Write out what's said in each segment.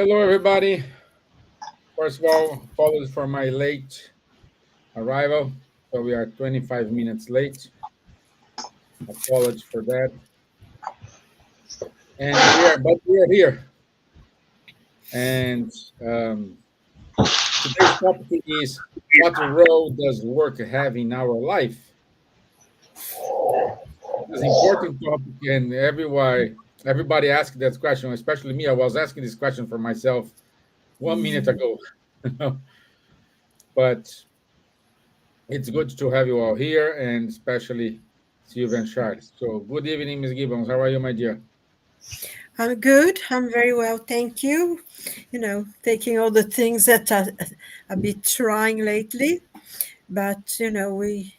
Hello, everybody. First of all, apologies for my late arrival. So we are 25 minutes late. Apologies for that. But we are here. And um, today's topic is what role does work have in our life? It's an important topic, and everybody asked that question, especially me. I was asking this question for myself 1 minute ago. But it's good to have you all here, and especially Silvia and Charles. So, good evening, Ms. Gibbons. How are you, my dear? I'm good. I'm very well, thank you. Taking all the things that are a bit trying lately, but we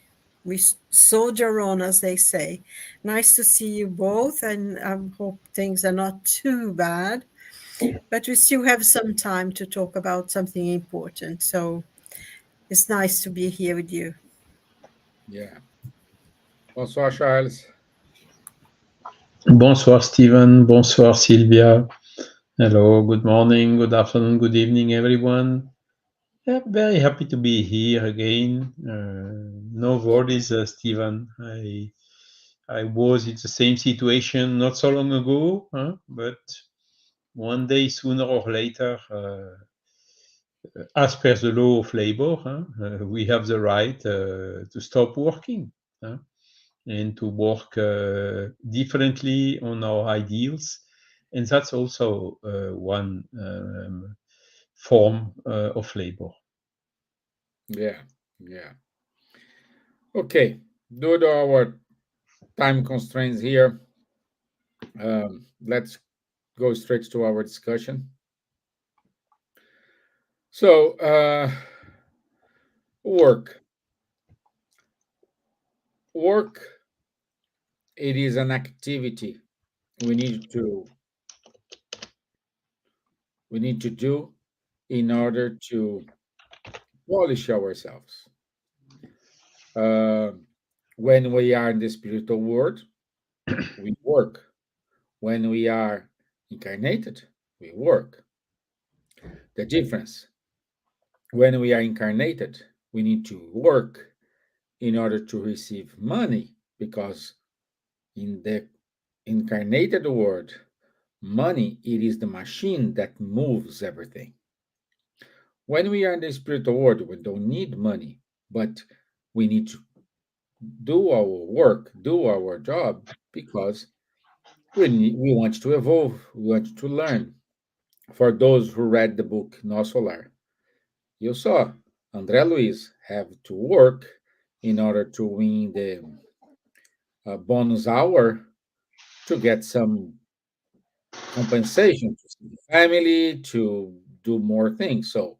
soldier on, as they say. Nice to see you both, and I hope things are not too bad. But we still have some time to talk about something important, so it's nice to be here with you. Yeah. Bonsoir, Charles. Bonsoir, Stevan. Bonsoir, Silvia. Hello, good morning, good afternoon, good evening, everyone. Yeah, very happy to be here again. No worries, Stevan. I was in the same situation not so long ago, but one day, sooner or later, as per the law of labor, we have the right to stop working. And to work differently on our ideals. And that's also one form of labor. Yeah. Yeah. Okay. Due to our time constraints here, let's go straight to our discussion. So, work. Work, it is an activity we need to do in order to polish ourselves. Uh, when we are in the spiritual world, we work. When we are incarnated, we work. The difference, when we are incarnated, we need to work in order to receive money because in the incarnated world, money, it is the machine that moves everything. When we are in the spiritual world, we don't need money, but we need to do our work, do our job, because we want to evolve, we want to learn. For those who read the book No Solar, you saw André Luiz have to work in order to win the bonus hour to get some compensation to see the family, to do more things. So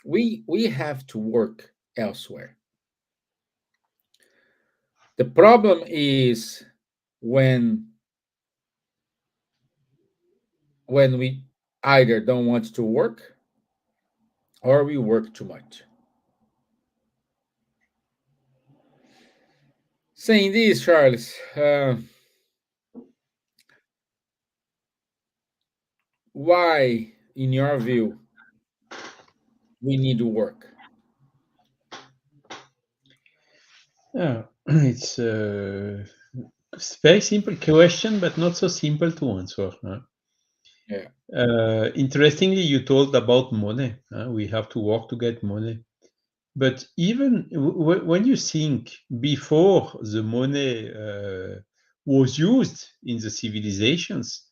we have to work elsewhere. The problem is when we either don't want to work or we work too much. Saying this, Charles, why, in your view, we need to work? Yeah, it's a very simple question, but not so simple to answer. Yeah, Interestingly, you told about money. We have to work to get money. But even when you think before the money was used in the civilizations,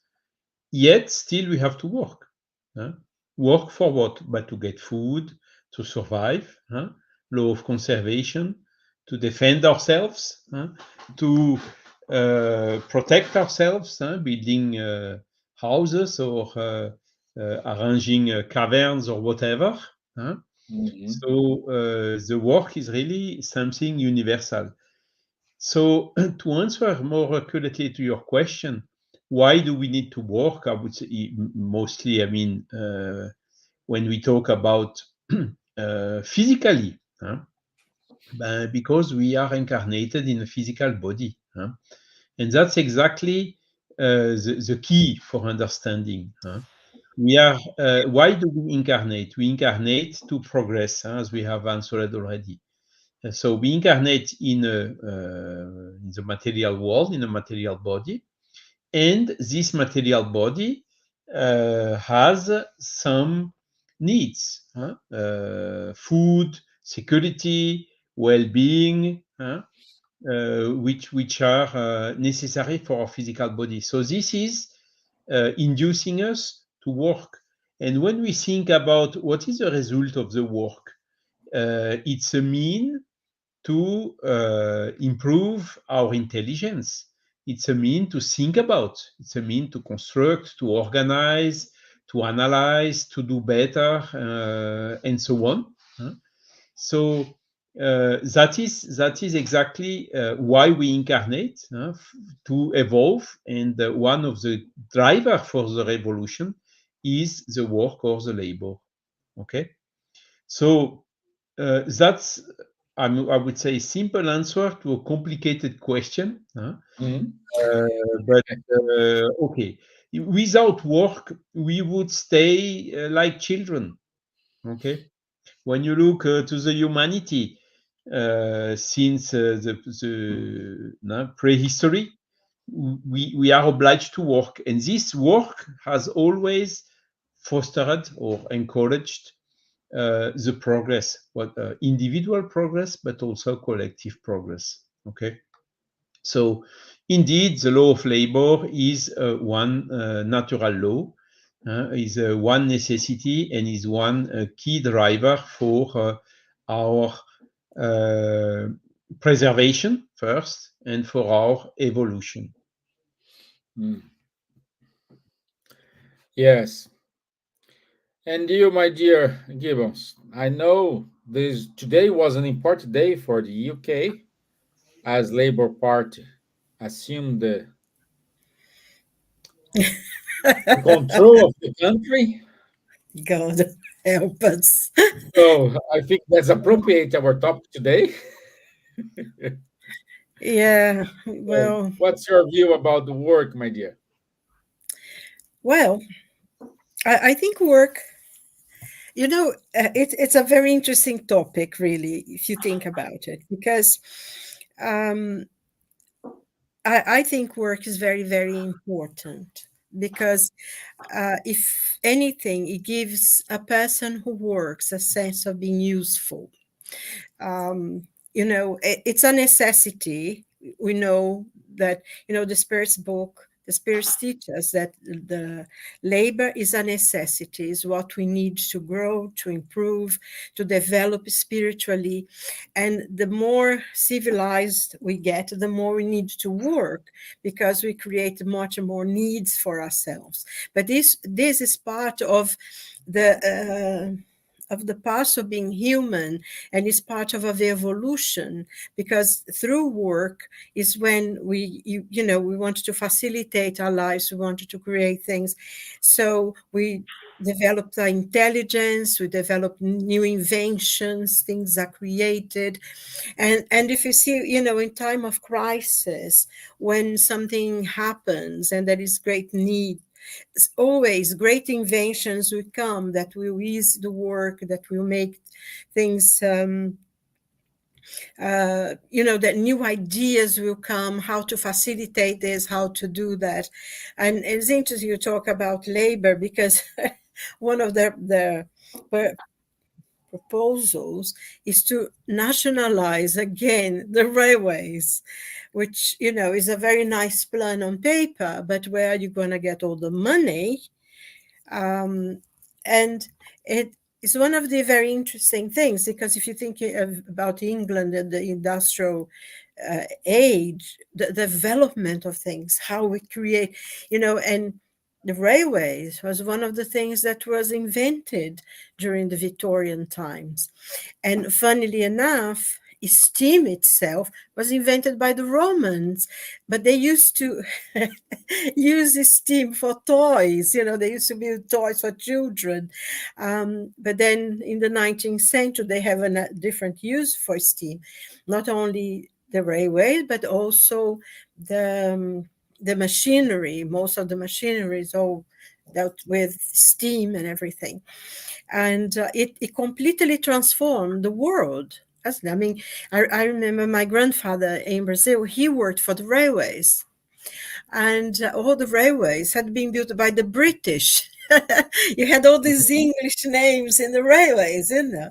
yet still we have to work. Huh? Work for what? But to get food, to survive, law of conservation, to defend ourselves, to protect ourselves, building houses or arranging caverns or whatever. Huh? hmm, So the work is really something universal. So to answer more accurately to your question, why do we need to work? I would say mostly, I mean, when we talk about physically, because we are incarnated in a physical body. And that's exactly the key for understanding. We are. Why do we incarnate? We incarnate to progress, as we have answered already. So we incarnate in the material world, in a material body, and this material body has some needs: food, security, well-being, which are necessary for our physical body. So this is inducing us to work. And when we think about what is the result of the work, it's a mean to improve our intelligence. It's a mean to think about. It's a mean to construct, to organize, to analyze, to do better, and so on. So that is exactly why we incarnate, to evolve, and one of the driver for the revolution is the work or the labor. Okay, so that's, I would say, simple answer to a complicated question. Mhm. But okay, without work, we would stay like children. Okay, when you look to the humanity since the no, prehistory, we are obliged to work, and this work has always fostered or encouraged the progress, what individual progress, but also collective progress. Okay, so indeed, the law of labor is one natural law, is one necessity, and is one key driver for our uh, preservation first, and for our evolution. Mm. Yes. And you, my dear Gibbons, I know this today was an important day for the UK as Labour Party assumed the control of the country. God help us. So I think that's appropriate our topic today. Yeah, So well, what's your view about the work, my dear? well, I think work, it's a very interesting topic, really, if you think about it, because um, I think work is very, very important because if anything, it gives a person who works a sense of being useful. It's a necessity. We know that, the Spirit's book, the Spirits teach us that the labor is a necessity, is what we need to grow, to improve, to develop spiritually. And the more civilized we get, the more we need to work because we create much more needs for ourselves. But this is part of the parts of being human, and is part of the evolution, because through work is when we want to facilitate our lives, we want to create things, so we develop the intelligence, we develop new inventions, things are created. And if you see, in time of crisis, when something happens and there is great need, always great inventions will come that will ease the work, that will make things, that new ideas will come, how to facilitate this, how to do that. And it's interesting you talk about labor, because one of the proposals is to nationalize again the railways, which, is a very nice plan on paper, but where are you going to get all the money? And it is one of the very interesting things, because if you think about England and the industrial age, the development of things, how we create, and the railways was one of the things that was invented during the Victorian times. And funnily enough, steam itself was invented by the Romans, but they used to use steam for toys. They used to build toys for children. But then in the 19th century, they have a different use for steam, not only the railway, but also the machinery. Most of the machinery is all dealt with steam and everything. And it completely transformed the world. I mean, I remember my grandfather in Brazil, he worked for the railways, and all the railways had been built by the British. You had all these English names in the railways, you know.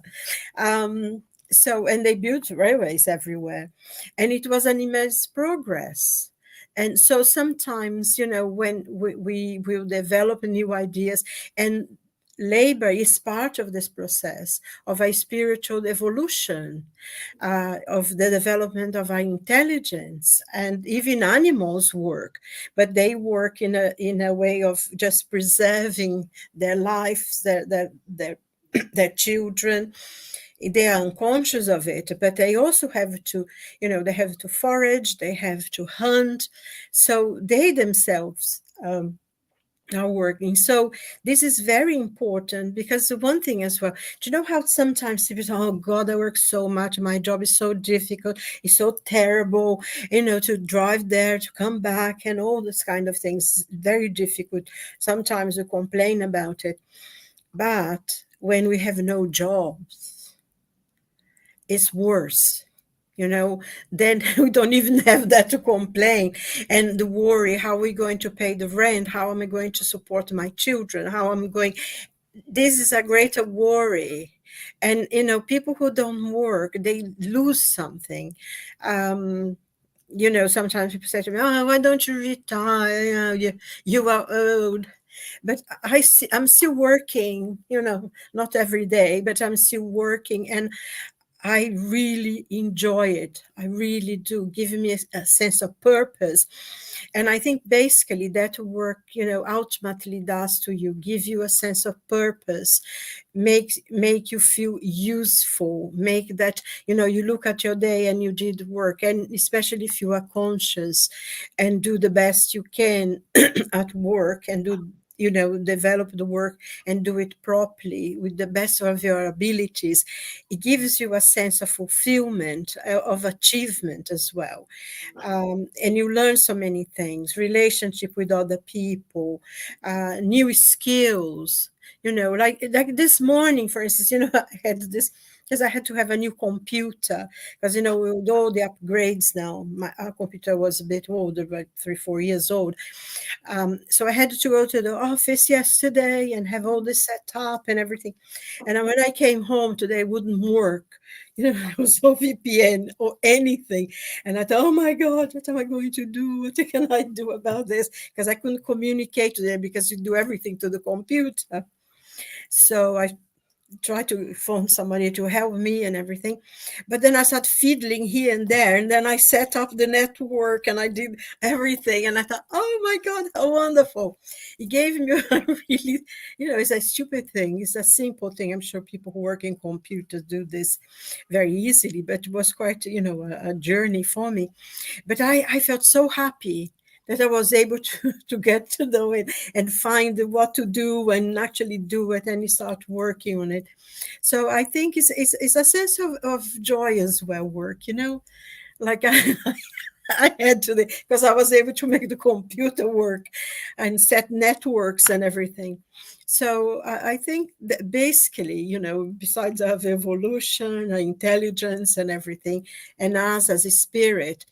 Um, so, and they built railways everywhere, and it was an immense progress. And so sometimes, you know, when we will develop new ideas, and labor is part of this process of a spiritual evolution, of the development of our intelligence. And even animals work, but they work in a way of just preserving their lives, their their children. They are unconscious of it, but they also have to, you know, they have to forage, they have to hunt, so they themselves are working. So this is very important, because the one thing as well, do you know how sometimes people say, oh God, I work so much, my job is so difficult, it's so terrible, you know, to drive there, to come back, and all this kind of things, very difficult. Sometimes we complain about it, but when we have no jobs, it's worse, you know. Then we don't even have that to complain, and the worry, how are we going to pay the rent, how am I going to support my children, how am I going, this is a greater worry. And you know, people who don't work, they lose something. um you know, sometimes people say to me, oh, why don't you retire, you know, you are old. But I'm still working, you know, not every day, but I'm still working, and I really enjoy it. I really do. Give me a sense of purpose. And I think basically that work, you know, ultimately does to you, give you a sense of purpose, make you feel useful, make that, you know, you look at your day and you did work, and especially if you are conscious and do the best you can at work, and do, you know, develop the work and do it properly with the best of your abilities, it gives you a sense of fulfillment, of achievement as well. And you learn so many things, relationship with other people, new skills, you know, like this morning, for instance, you know, I had this, because I had to have a new computer, because, you know, with all the upgrades now, our computer was a bit older, about 3 4 years old. So I had to go to the office yesterday and have all this set up and everything. And when I came home today, it wouldn't work. You know, there was no VPN or anything. And I thought, oh my God, what am I going to do? What can I do about this? Because I couldn't communicate to them, because you do everything to the computer. So I try to phone somebody to help me and everything. But then I started fiddling here and there. And then I set up the network and I did everything. And I thought, oh my God, how wonderful. It gave me a really, you know, it's a stupid thing. It's a simple thing. I'm sure people who work in computers do this very easily, but it was quite, you know, a journey for me. But I felt so happy that I was able to get to know it and find what to do and actually do it and start working on it. So I think it's a sense of joy as well, work, you know, like I had to, because I was able to make the computer work and set networks and everything. So I think that basically, you know, besides our evolution, our intelligence and everything, and us as a spirit,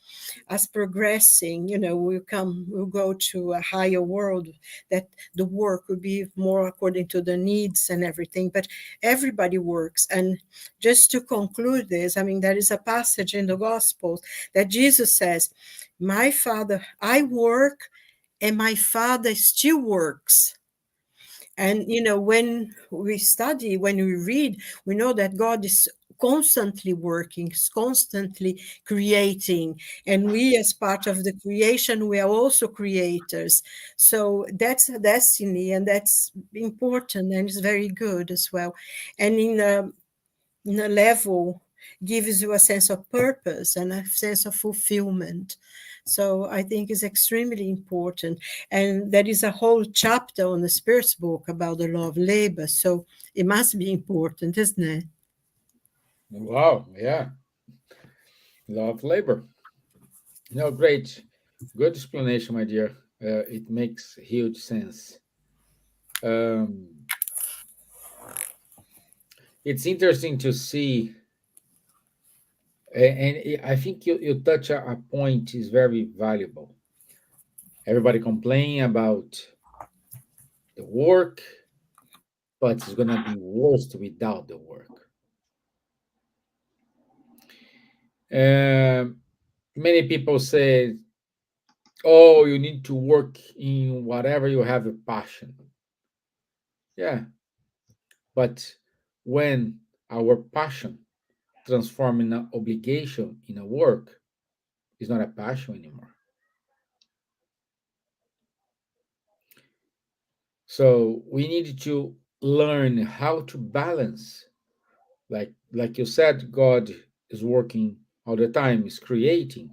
as progressing, you know, we'll go to a higher world, that the work will be more according to the needs and everything. But everybody works. And just to conclude this, I mean, there is a passage in the Gospels that Jesus says, my Father, I work, and my Father still works. And, you know, when we study, when we read, we know that God is constantly working, is constantly creating. And we, as part of the creation, we are also creators. So that's a destiny, and that's important, and it's very good as well. And in a level, gives you a sense of purpose and a sense of fulfillment. So I think it's extremely important. And there is a whole chapter on the Spirit's book about the law of labor. So it must be important, isn't it? Wow, yeah. Law of labor. No, great. Good explanation, my dear. It makes huge sense. Um, it's interesting to see, and I think you touch a point is very valuable. Everybody complaining about the work, but it's gonna be worse without the work. Um, Many people say, "Oh, you need to work in whatever you have a passion." Yeah, but when our passion transform in an obligation in a work, it's not a passion anymore. So we need to learn how to balance. Like you said, God is working all the time, is creating.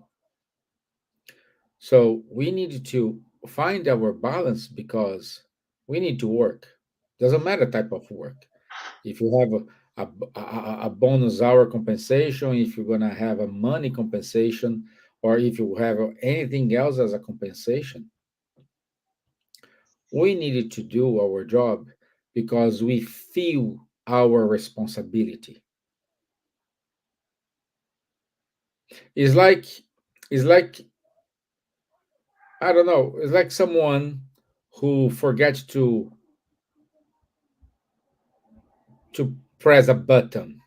So we need to find our balance because we need to work. Doesn't matter type of work. If you have a bonus hour compensation, if you're gonna have a money compensation, or if you have anything else as a compensation, we needed to do our job because we feel our responsibility. It's like it's like I don't know. It's like someone who forgets to press a button,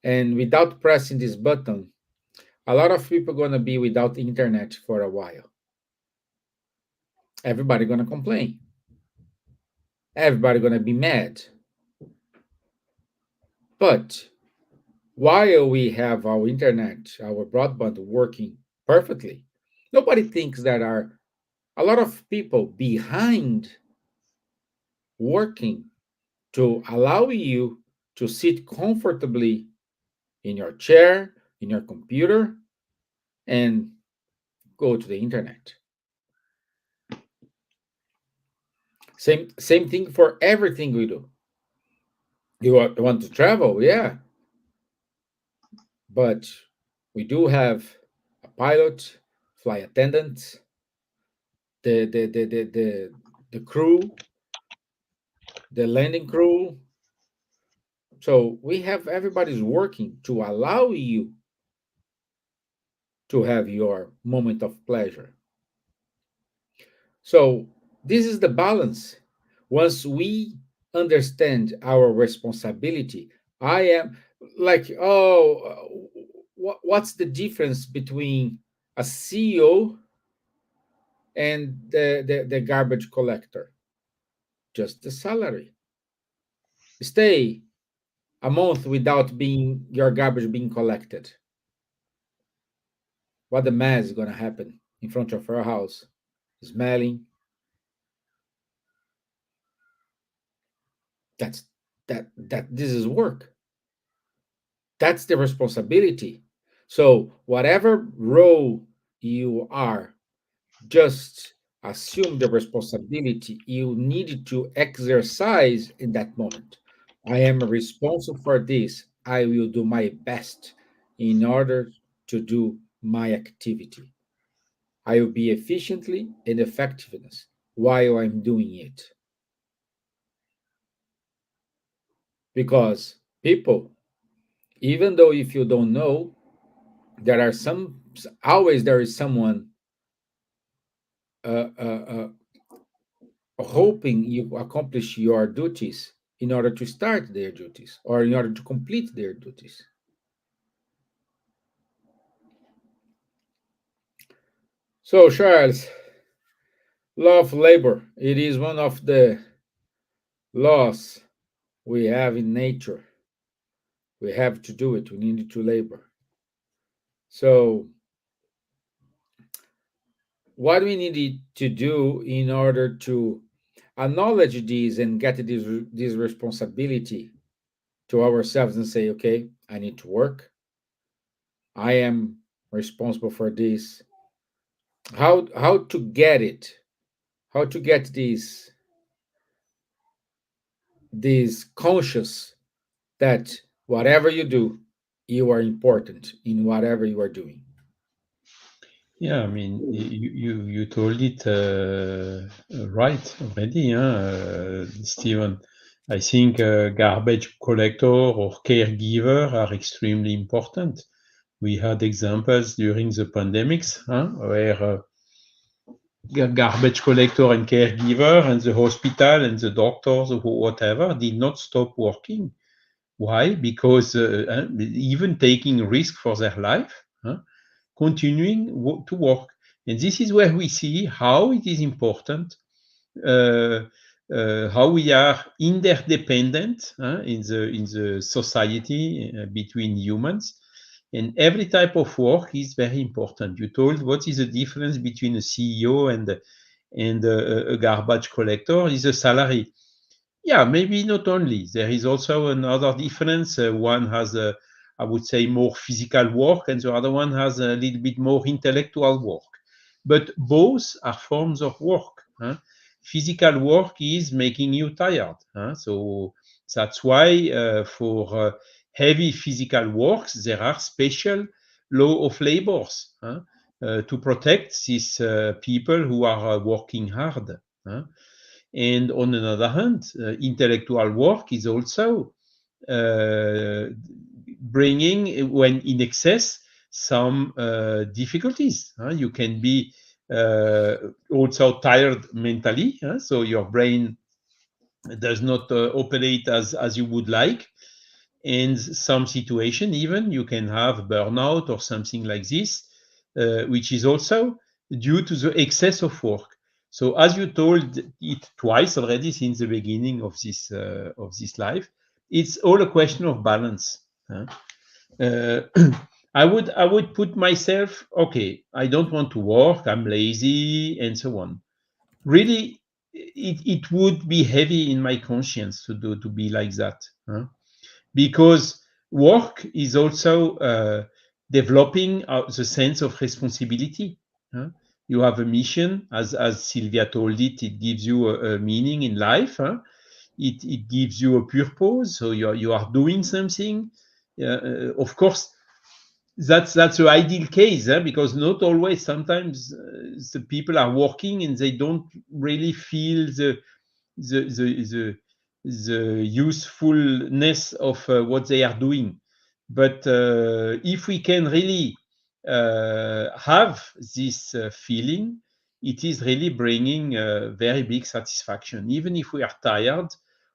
and without pressing this button, a lot of people gonna be without internet for a while. Everybody gonna complain. Everybody gonna be mad. But while we have our internet, our broadband working perfectly, nobody thinks that are a lot of people behind working to allow you to sit comfortably in your chair, in your computer, and go to the internet. Same thing for everything we do. Want to travel, yeah, but we do have a pilot, flight attendant, the crew, the landing crew. So we have everybody's working to allow you to have your moment of pleasure. So this is the balance. Once we understand our responsibility, I am like, what's the difference between a CEO and the garbage collector? Just the salary. Stay a month without being your garbage being collected. What the mess is gonna happen in front of your house? Smelling. That's that this is work. That's the responsibility. So whatever role you are, just assume the responsibility you need to exercise in that moment. I am responsible for this. I will do my best in order to do my activity. I will be efficiently and effectiveness while I'm doing it. Because people, even though if you don't know, there are some always there is someone uh, uh, uh, hoping you accomplish your duties in order to start their duties or in order to complete their duties. So, Charles, law of labor, it is one of the laws we have in nature. We have to do it. We need to labor. So, what we need to do in order to acknowledge these and get this responsibility to ourselves and say, okay, I need to work. I am responsible for this. How to get it? How to get this conscious that whatever you do, you are important in whatever you are doing. Yeah, I mean, you told it right already, Steven. I think garbage collector or caregiver are extremely important. We had examples during the pandemics, where garbage collector and caregiver and the hospital and the doctors or whatever did not stop working. Why? Because even taking risk for their life, continuing to work. And this is where we see how it is important, uh, how we are interdependent in the society between humans. And every type of work is very important. You told what is the difference between a CEO and a garbage collector is a salary. Yeah, maybe not only. There is also another difference. One has, I would say, more physical work, and the other one has a little bit more intellectual work. But both are forms of work. Physical work is making you tired. So that's why for heavy physical works, there are special law of labors to protect these people who are working hard. Huh? And on another hand, intellectual work is also uh, bringing, when in excess, some difficulties. You can be also tired mentally, so your brain does not operate as you would like. In some situation, even you can have burnout or something like this, which is also due to the excess of work. So, as you told it twice already since the beginning of this life, it's all a question of balance. Uh, I would put myself, okay, I don't want to work, I'm lazy, and so on. Really, it would be heavy in my conscience to be like that. Because work is also developing the sense of responsibility. huh? You have a mission, as Silvia told it. It gives you a meaning in life. It gives you a purpose. So you are doing something. Of course, that's the ideal case, because not always. Sometimes the people are working and they don't really feel the the usefulness of what they are doing. But if we can really have this feeling, it is really bringing very big satisfaction. Even if we are tired,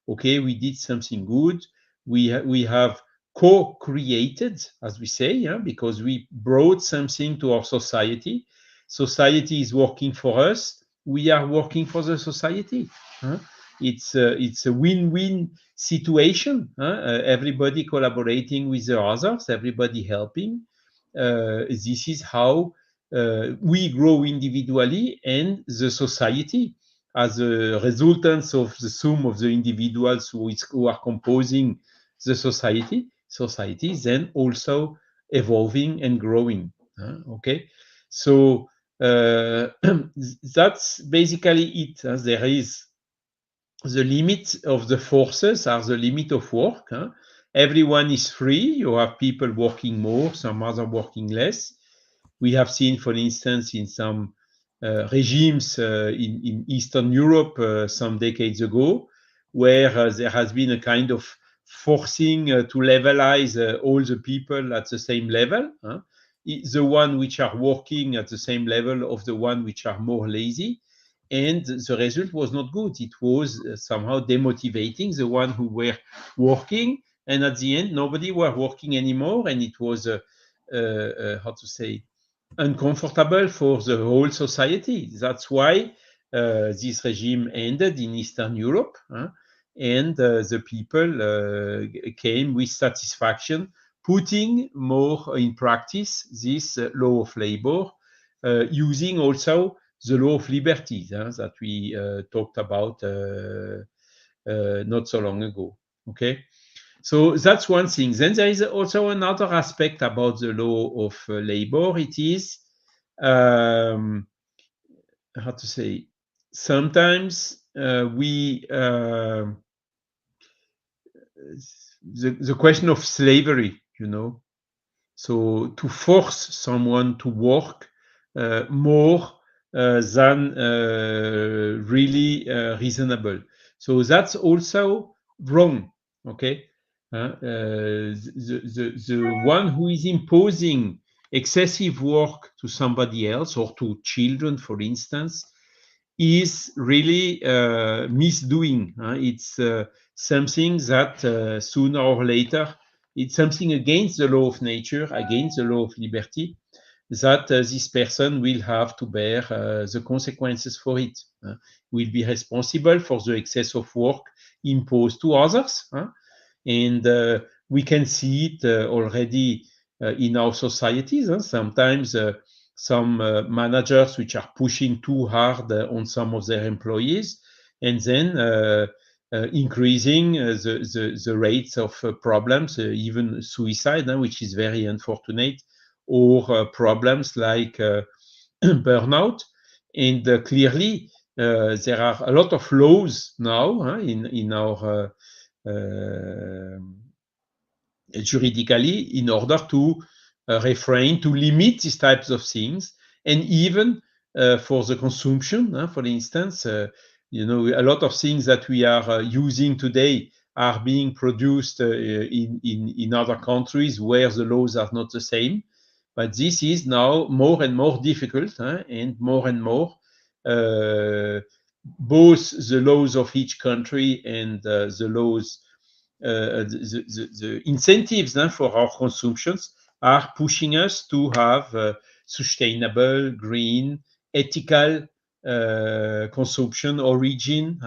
okay, we did something good. We have co-created, as we say, because we brought something to our society. Society is working for us. We are working for the society. huh? It's a win-win situation. Everybody collaborating with the others, everybody helping. This is how we grow individually, and the society, as a resultant of the sum of the individuals who are composing the society. Society is then also evolving and growing. Okay, so that's basically it. There is the limit of the forces are the limit of work. Everyone is free. You have people working more, some other working less. We have seen, for instance, in some regimes in Eastern Europe some decades ago, where there has been a kind of forcing to levelize all the people at the same level. The one which are working at the same level of the one which are more lazy, and the result was not good. It was somehow demotivating the one who were working, and at the end nobody were working anymore, and it was how to say, uncomfortable for the whole society. That's why this regime ended in Eastern Europe, and the people came with satisfaction, putting more in practice this law of labor, using also the law of liberties that we talked about not so long ago. Okay, so that's one thing. Then there is also another aspect about the law of labor. It is how to say, sometimes we the question of slavery, so to force someone to work more than really reasonable. So that's also wrong. Okay, the one who is imposing excessive work to somebody else or to children, for instance, is really misdoing. It's something that sooner or later, it's something against the law of nature, against the law of liberty, that this person will have to bear the consequences for it. Will be responsible for the excess of work imposed to others. And we can see it already in our societies. Sometimes some managers which are pushing too hard on some of their employees, and then increasing the rates of problems, even suicide, which is very unfortunate, or problems like burnout. And clearly, there are a lot of laws now in our juridically in order to refrain, to limit these types of things, and even for the consumption. For instance, a lot of things that we are using today are being produced in other countries where the laws are not the same. But this is now more and more difficult, and more both the laws of each country and the laws, the incentives for our consumptions are pushing us to have sustainable, green, ethical consumption origin,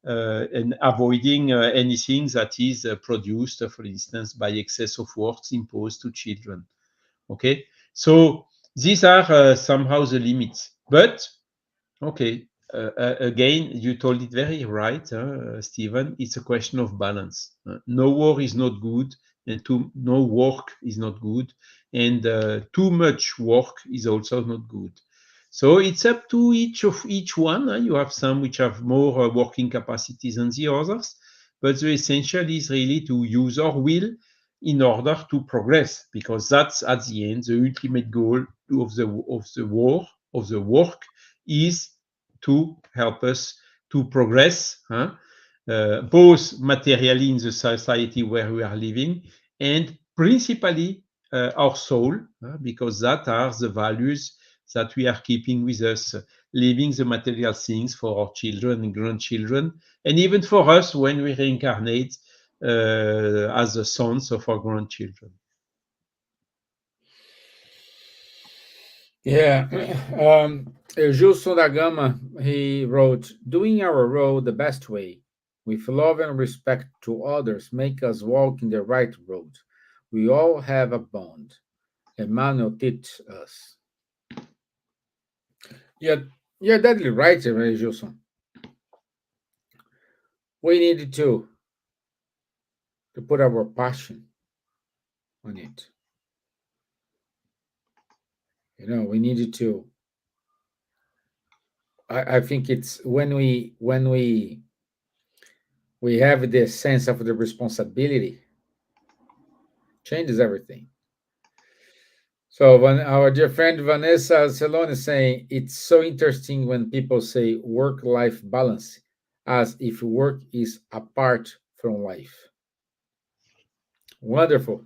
and avoiding anything that is produced, for instance, by excess of works imposed to children. Okay, so these are somehow the limits. But okay, again, you told it very right, Stevan. It's a question of balance. No war is not good, and no work is not good, and too much work is also not good. So it's up to each one. You have some which have more working capacities than the others, but the essential is really to use our will in order to progress, because that's at the end the ultimate goal of the war, of the work, is to help us to progress, both materially in the society where we are living, and principally our soul, because that are the values that we are keeping with us, leaving the material things for our children and grandchildren, and even for us when we reincarnate as the sons of our grandchildren. Yeah. Gilson da Gama, he wrote, doing our role the best way, with love and respect to others, make us walk in the right road. We all have a bond. Emmanuel teach us. Yeah, you're deadly right, Gilson. We need to put our passion on it. We needed to. I think it's when we have this sense of the responsibility, changes everything. So when our dear friend Vanessa Celone is saying it's so interesting when people say work-life balance, as if work is apart from life. Wonderful.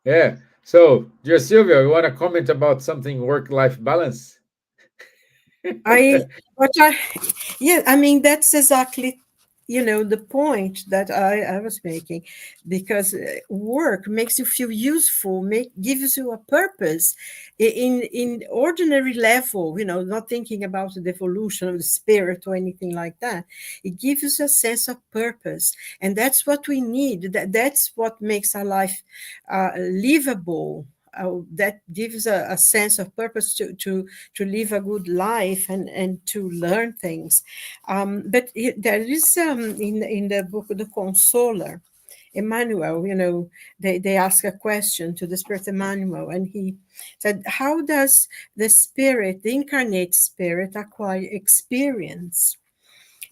Yeah. So, dear Silvia, you want to comment about something work-life balance? I, what I, yeah, I mean, that's exactly, the point that I was making, because work makes you feel useful, gives you a purpose in ordinary level, not thinking about the evolution of the spirit or anything like that. It gives us a sense of purpose. And that's what we need. That's what makes our life livable. That gives a sense of purpose to live a good life and to learn things. But there is in the book The Consoler, Emmanuel, they ask a question to the spirit Emmanuel, and he said, how does the incarnate spirit acquire experience?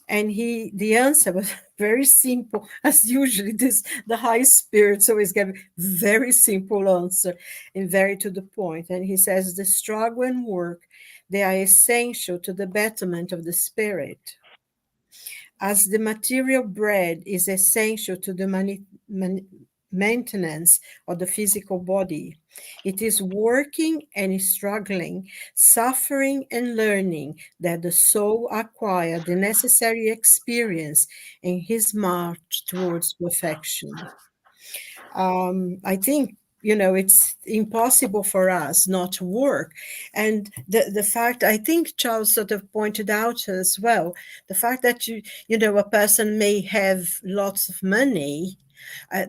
And the answer was very simple, as usually the high spirits always give very simple answer and very to the point. And he says the struggle and work, they are essential to the betterment of the spirit, as the material bread is essential to the maintenance of the physical body. It is working and struggling, suffering and learning that the soul acquire the necessary experience in his march towards perfection. I think, it's impossible for us not to work. And the fact, I think Charles sort of pointed out as well, the fact that a person may have lots of money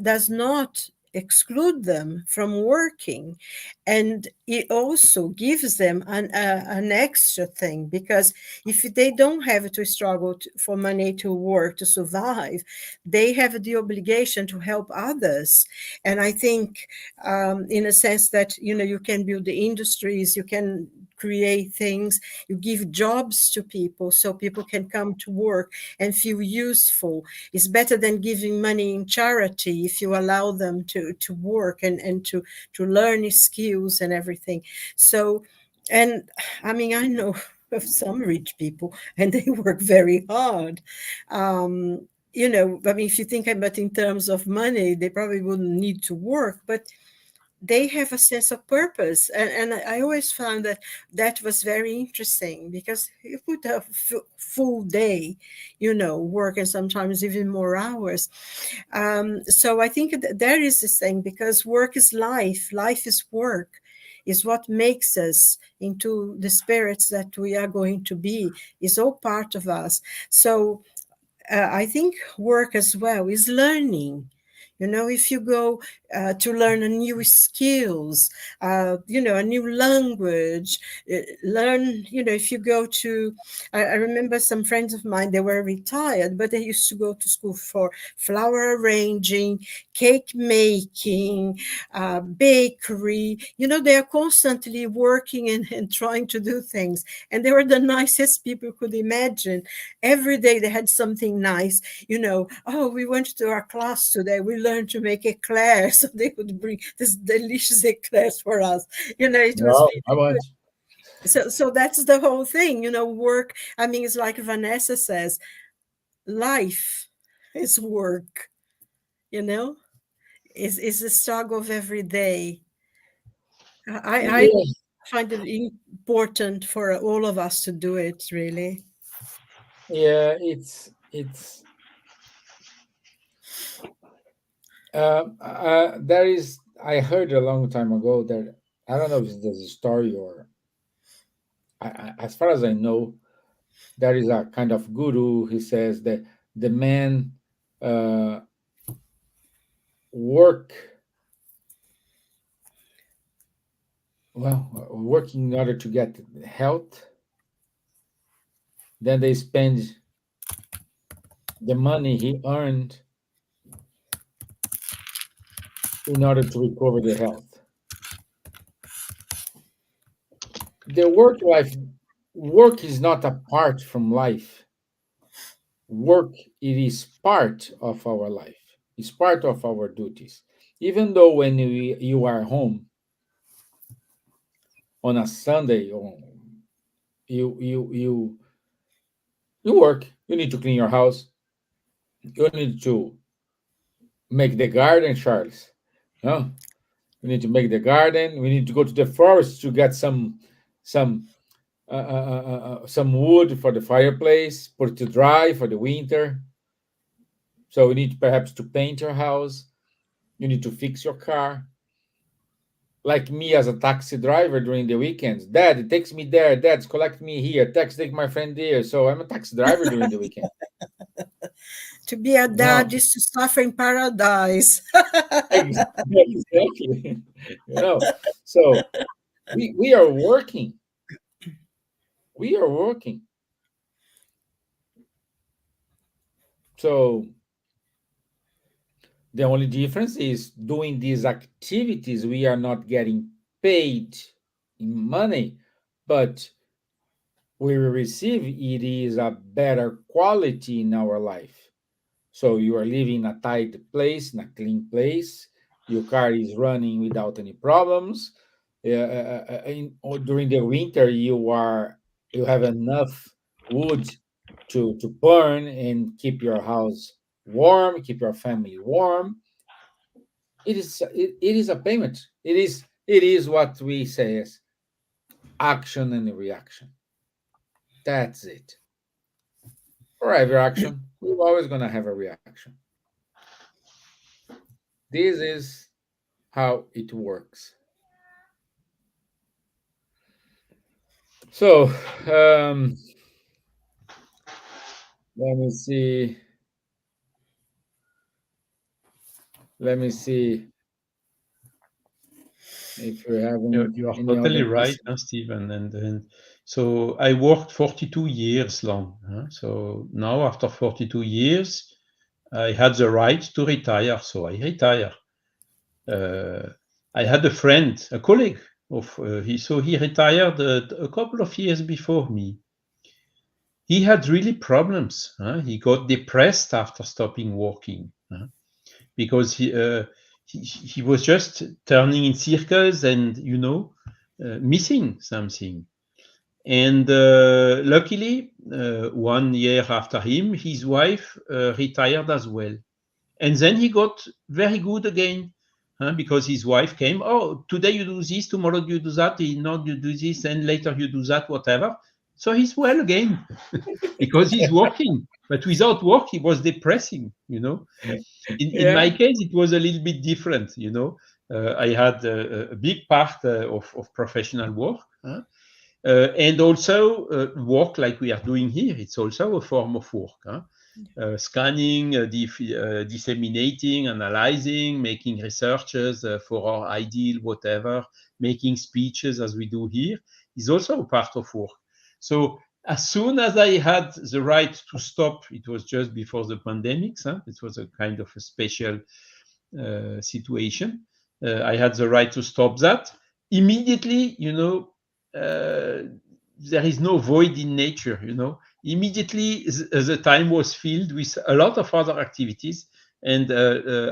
does not exclude them from working, and it also gives them an extra thing, because if they don't have to struggle for money to work to survive, they have the obligation to help others. And I think, in a sense that you can build the industries, you can create things, you give jobs to people so people can come to work and feel useful. It's better than giving money in charity if you allow them to work and to learn skills and everything. So, and I mean, I know of some rich people and they work very hard. I mean, if you think about in terms of money, they probably wouldn't need to work, but they have a sense of purpose. And I always found that was very interesting, because you could have full day, work, and sometimes even more hours. So I think there is this thing, because work is life, life is work, is what makes us into the spirits that we are going to be, is all part of us. So I think work as well is learning. If you go to learn a new skills, a new language, learn, if you go to, I remember some friends of mine, they were retired, but they used to go to school for flower arranging, cake making, bakery. They are constantly working and trying to do things. And they were the nicest people you could imagine. Every day they had something nice. Oh, we went to our class today, we learned to make eclairs, so they would bring this delicious eclairs for us. It was Well, I really good. want. So that's the whole thing. Work, I mean, it's like Vanessa says, life is work. Is the struggle of every day. I Yeah, find it important for all of us to do it, really. yeah, it's there is. I heard a long time ago that I don't know if there's a story or as far as I know, there is a kind of guru. He says that the man uh, work working in order to get health, then they spend the money he earned in order to recover the health. The work is not apart from life. Work, it is part of our life. It's part of our duties. Even though when you are home on a Sunday, or you work. You need to clean your house. You need to make the garden, Charles. No, we need to make the garden. We need to go to the forest to get some some wood for the fireplace, put it to dry for the winter. So you need perhaps to paint your house. You need to fix your car. Like me as a taxi driver during the weekends. Dad, it takes me there. Dad's collect me here. Taxi take my friend there. So I'm a taxi driver during the weekend. To be a dad No, is to suffer in paradise. exactly. So we are working. We are working. So the only difference is doing these activities, we are not getting paid in money, but we receive, it is a better quality in our life. So you are living in a tight place, in a clean place. Your car is running without any problems. Or during the winter, you have enough wood to burn and keep your house warm, keep your family warm. It is a payment. It is what we say as action and reaction. That's it. For every action, we're always gonna have a reaction. This is how it works. So let me see. Let me see if we're having You are any totally other right, message. Steven. And so I worked 42 years long. So now, after 42 years, I had the right to retire. So I retire. Uh, I had a friend, a colleague of he retired a couple of years before me. He had really problems. He got depressed after stopping working because he was just turning in circles and missing something. And luckily, 1 year after him, his wife retired as well. And then he got very good again because his wife came. Oh, today you do this, tomorrow you do that, not you do this, and later you do that, whatever. So he's well again because he's working. But without work, he was depressing. In Yeah. my case, it was a little bit different. I had a big part of professional work. And also work like we are doing here. It's also a form of work. Scanning, disseminating, analyzing, making researches for our ideal, whatever, making speeches as we do here is also a part of work. So as soon as I had the right to stop, it was just before the pandemic. It was a kind of a special situation. I had the right to stop that. Immediately, there is no void in nature. Immediately, the time was filled with a lot of other activities. And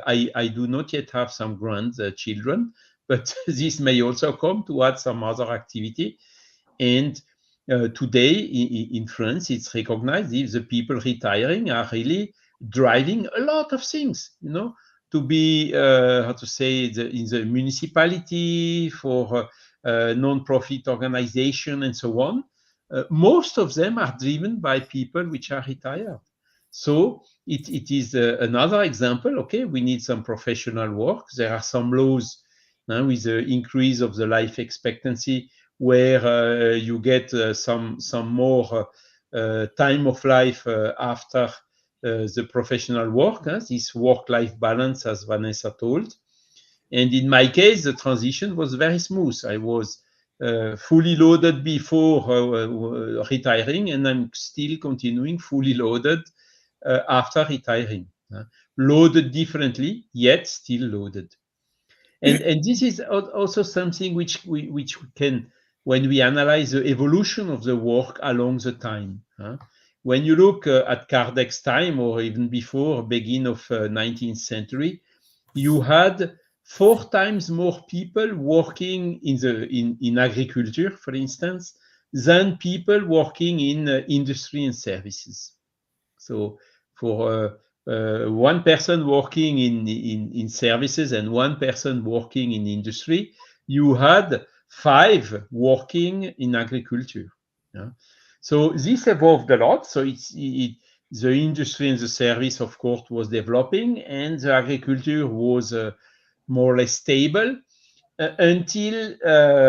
I do not yet have some grandchildren, but this may also come to add some other activity. And today in France, it's recognized if the people retiring are really driving a lot of things, to be, how to say, in the municipality for non-profit organization and so on. Most of them are driven by people which are retired. So it is another example. Okay, we need some professional work. There are some laws with the increase of the life expectancy where you get some more time of life after the professional work, this work-life balance, as Vanessa told. And in my case, the transition was very smooth. I was fully loaded before retiring, and I'm still continuing fully loaded after retiring. Loaded differently, yet still loaded. And this is also something which we can, when we analyze the evolution of the work along the time. When you look at Kardec's time, or even before, beginning of 19th century, you had 4 times more people working in agriculture, for instance, than people working in industry and services. So for one person working in services and one person working in industry, you had 5 working in agriculture. Yeah. So this evolved a lot. So the industry and the service, of course, was developing, and the agriculture was more or less stable until,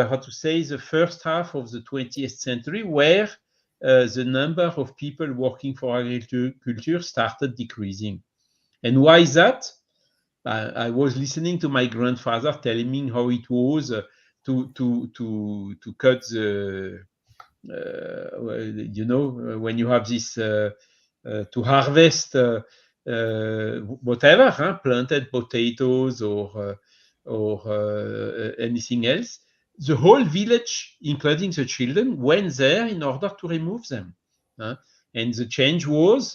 how to say, the first half of the 20th century, where the number of people working for agriculture started decreasing. And why is that? I was listening to my grandfather telling me how it was to cut the, when you have this to harvest whatever, planted potatoes or anything else. the whole village, including the children, went there in order to remove them. And the change was,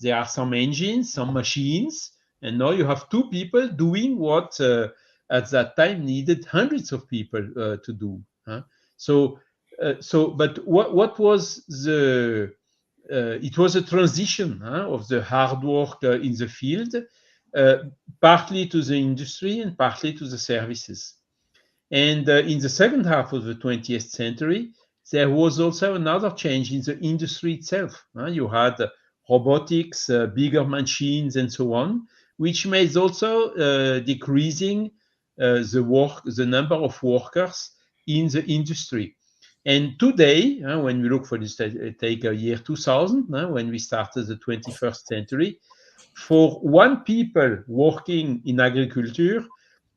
there are some engines, some machines, and now you have two people doing what at that time needed hundreds of people to do. But what was the it was a transition of the hard work in the field, uh, partly to the industry and partly to the services. And in the second half of the 20th century, there was also another change in the industry itself. You had robotics, bigger machines, and so on, which made also decreasing the number of workers in the industry. And today, when we look for this, take a year 2000, when we started the 21st century, for one people working in agriculture,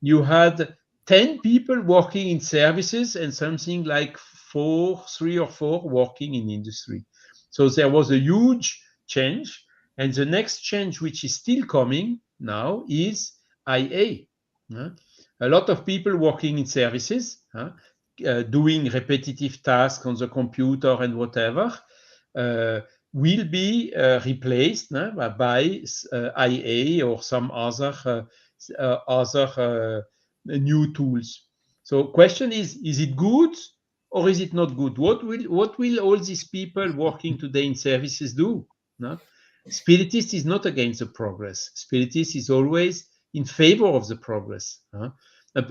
you had 10 people working in services and something like 3 or 4 working in industry. So there was a huge change. And the next change, which is still coming now, is IA. A lot of people working in services, doing repetitive tasks on the computer and whatever, will be replaced by IA or some other new tools. So question is it good or is it not good? What will all these people working today in services do? No? Spiritist is not against the progress. Spiritist is always in favor of the progress.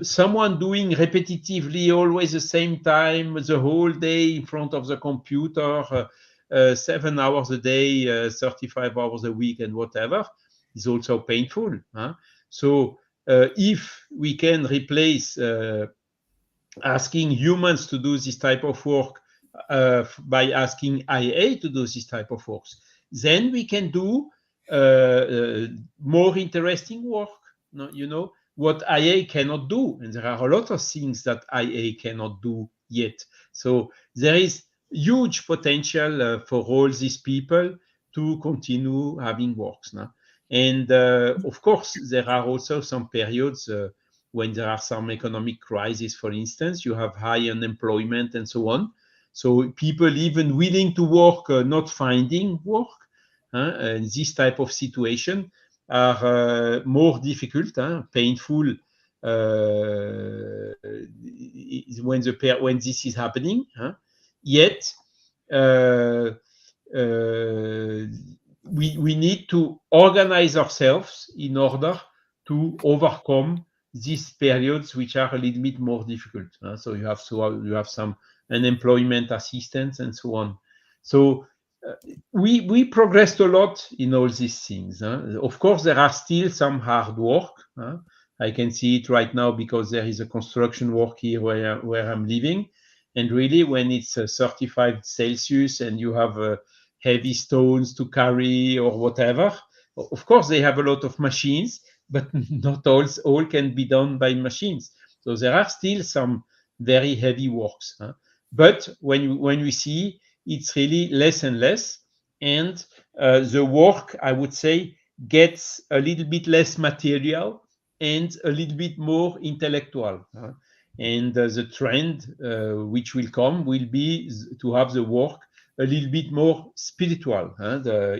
Someone doing repetitively always the same time the whole day in front of the computer, 7 hours a day, 35 hours a week, and whatever, is also painful. So if we can replace asking humans to do this type of work by asking IA to do this type of work, then we can do more interesting work. What IA cannot do, and there are a lot of things that IA cannot do yet. So there is huge potential for all these people to continue having works. And of course, there are also some periods when there are some economic crises, for instance, you have high unemployment and so on. So people even willing to work, not finding work, and this type of situation are more difficult, painful when this is happening. Yet we need to organize ourselves in order to overcome these periods which are a little bit more difficult. So you have some unemployment assistance and so on. So we progressed a lot in all these things. Of course, there are still some hard work. I can see it right now because there is a construction work here where I'm living. And really, when it's 35 Celsius and you have heavy stones to carry or whatever, of course, they have a lot of machines, but not all can be done by machines. So there are still some very heavy works. But when we see, it's really less and less. And the work, I would say, gets a little bit less material and a little bit more intellectual. And the trend which will come will be to have the work a little bit more spiritual,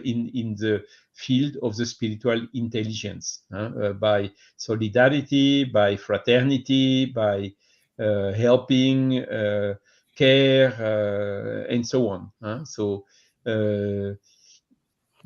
in the field of the spiritual intelligence, by solidarity, by fraternity, by helping, care, and so on. So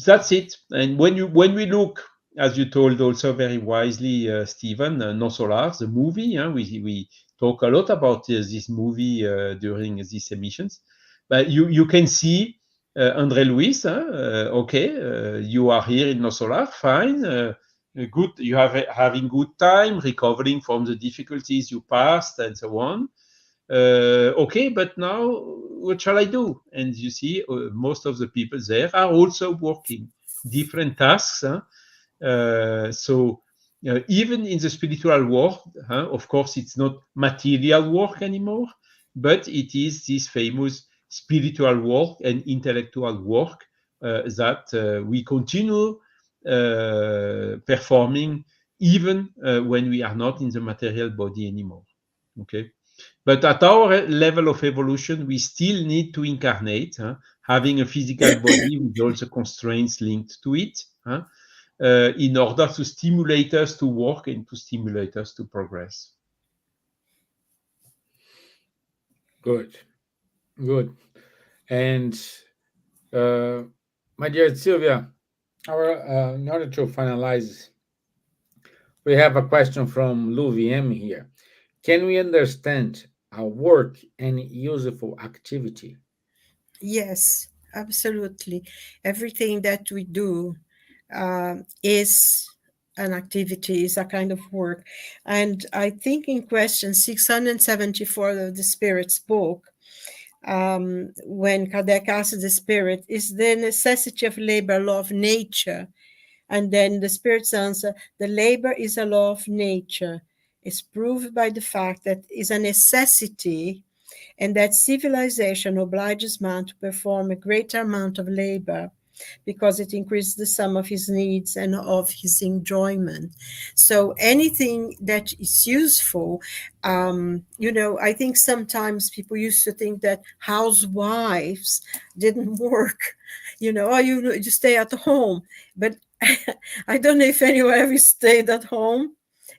that's it. And when we look, as you told also very wisely, Stevan, No Solar, the movie, we talk a lot about this movie during these emissions. But you can see André Luis, okay, you are here in No Solar, fine, good, you having good time, recovering from the difficulties you passed and so on. Okay, but now what shall I do? And you see, most of the people there are also working different tasks. So even in the spiritual world, of course, it's not material work anymore, but it is this famous spiritual work and intellectual work that we continue performing even when we are not in the material body anymore. Okay. But at our level of evolution, we still need to incarnate, having a physical body with all the constraints linked to it, in order to stimulate us to work and to stimulate us to progress. Good, good. And uh, my dear Silvia, in order to finalize, we have a question from Lou VM here. Can we understand a work and useful activity? Yes, absolutely. Everything that we do is an activity, is a kind of work. And I think in question 674 of the Spirit's book, when Kardec asked the Spirit, is the necessity of labor a law of nature? And then the Spirit's answer, the labor is a law of nature. It's proved by the fact that it's a necessity and that civilization obliges man to perform a greater amount of labor because it increases the sum of his needs and of his enjoyment. So anything that is useful, I think sometimes people used to think that housewives didn't work, you stay at home. But I don't know if anyone ever stayed at home,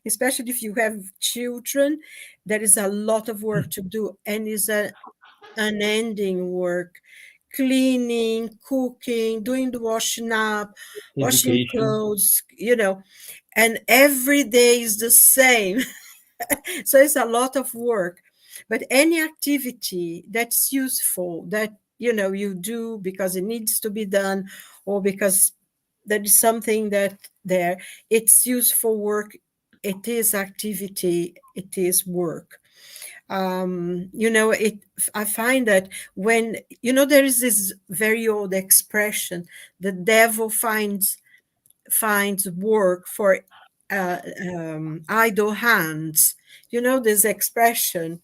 especially if you have children. There is a lot of work to do, and is a unending work, cleaning, cooking, doing the washing up, washing Education. clothes, and every day is the same. So it's a lot of work. But any activity that's useful, that you do because it needs to be done, or because there is something that there, it's useful work, it is activity, it is work. I find that when there is this very old expression, the devil finds work for idle hands. This expression,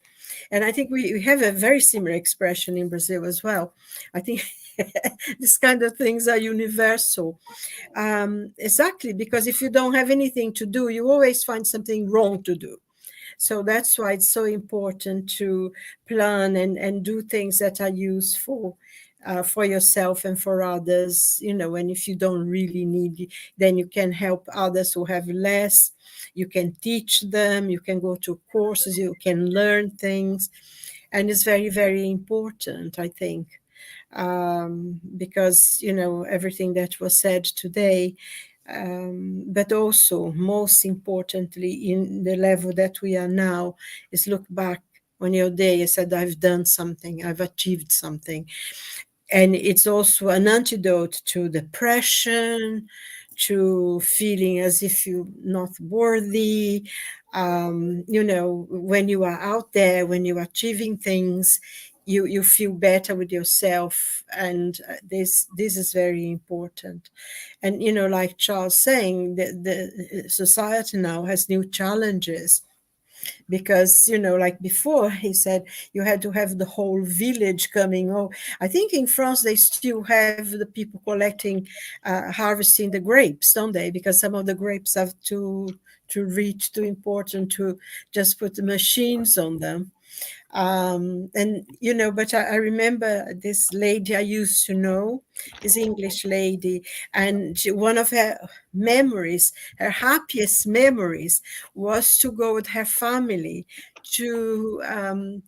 and I think we have a very similar expression in Brazil as well. I think these kind of things are universal. Exactly, because if you don't have anything to do, you always find something wrong to do. So that's why it's so important to plan and do things that are useful for yourself and for others. And if you don't really need, then you can help others who have less. You can teach them, you can go to courses, you can learn things. And it's very, very important, I think, because, everything that was said today, but also most importantly in the level that we are now, is look back on your day and said, I've done something, I've achieved something. And it's also an antidote to depression, to feeling as if you're not worthy. When you are out there, when you're achieving things, you feel better with yourself, and this is very important. And like Charles saying, the society now has new challenges, because like before he said, you had to have the whole village coming. Oh, I think in France they still have the people collecting, harvesting the grapes, don't they? Because some of the grapes have to reach too important to just put the machines on them. But I remember this lady I used to know, this English lady, and one of her memories, her happiest memories, was to go with her family to,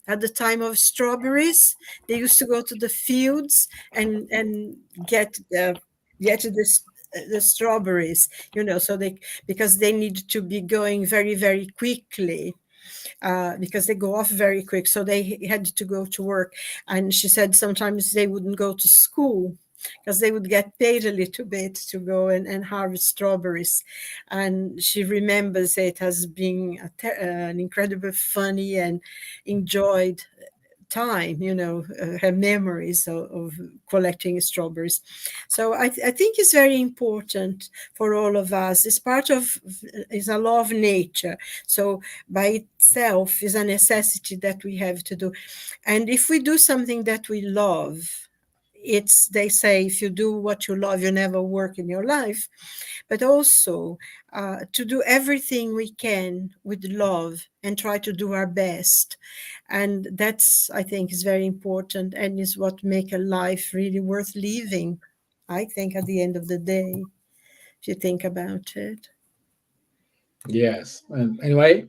at the time of strawberries, they used to go to the fields and get the strawberries, so because they need to be going very, very quickly, because they go off very quick. So they had to go to work. And she said sometimes they wouldn't go to school because they would get paid a little bit to go and harvest strawberries. And she remembers it as being an incredibly funny and enjoyed time, her memories of collecting strawberries. So I think it's very important for all of us. It's part of, is a law of nature. So by itself is a necessity that we have to do. And if we do something that we love, it's, they say, if you do what you love, you never work in your life. But also to do everything we can with love and try to do our best. And that's, I think, is very important and is what make a life really worth living, I think, at the end of the day, if you think about it. Yes. And anyway,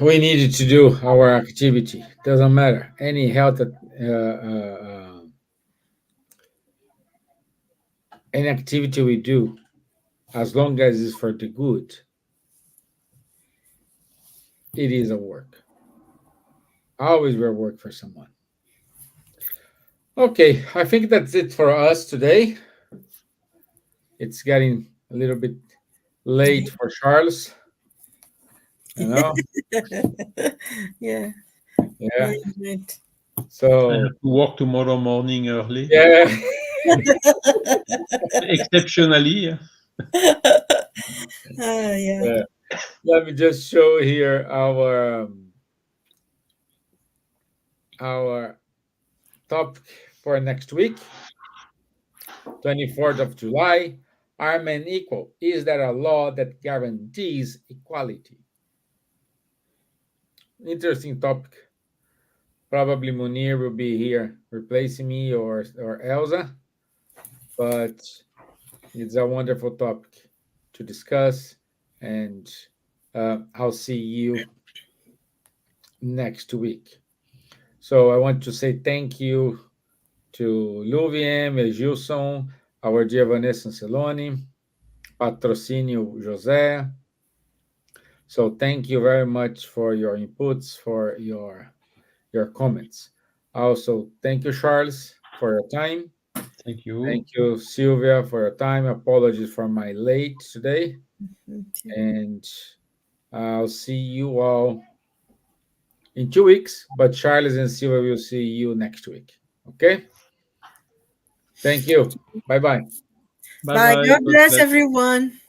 we needed to do our activity. Doesn't matter. Any health, any activity we do, as long as it's for the good, it is a work. Always will work for someone. Okay, I think that's it for us today. It's getting a little bit late for Charles. You know? Yeah, Yeah. right. I So have to work tomorrow morning early, yeah, exceptionally. Yeah. yeah. Let me just show here our topic for next week, 24th of July. Are men equal? Is there a law that guarantees equality? Interesting topic. Probably Munir will be here replacing me or Elsa, but it's a wonderful topic to discuss, and I'll see you next week. So I want to say thank you to Luviem e Gilson, our dear Vanessa Anceloni, Patrocínio José. So thank you very much for your inputs, for your comments. Also, thank you, Charles, for your time. Thank Thank you. you, Silvia, for your time. Apologies for my late today. Okay. And I'll see you all in 2 weeks, but Charles and Silvia will see you next week. Okay? Thank you. Bye bye. Bye Bye. bye. God God bless bless. everyone.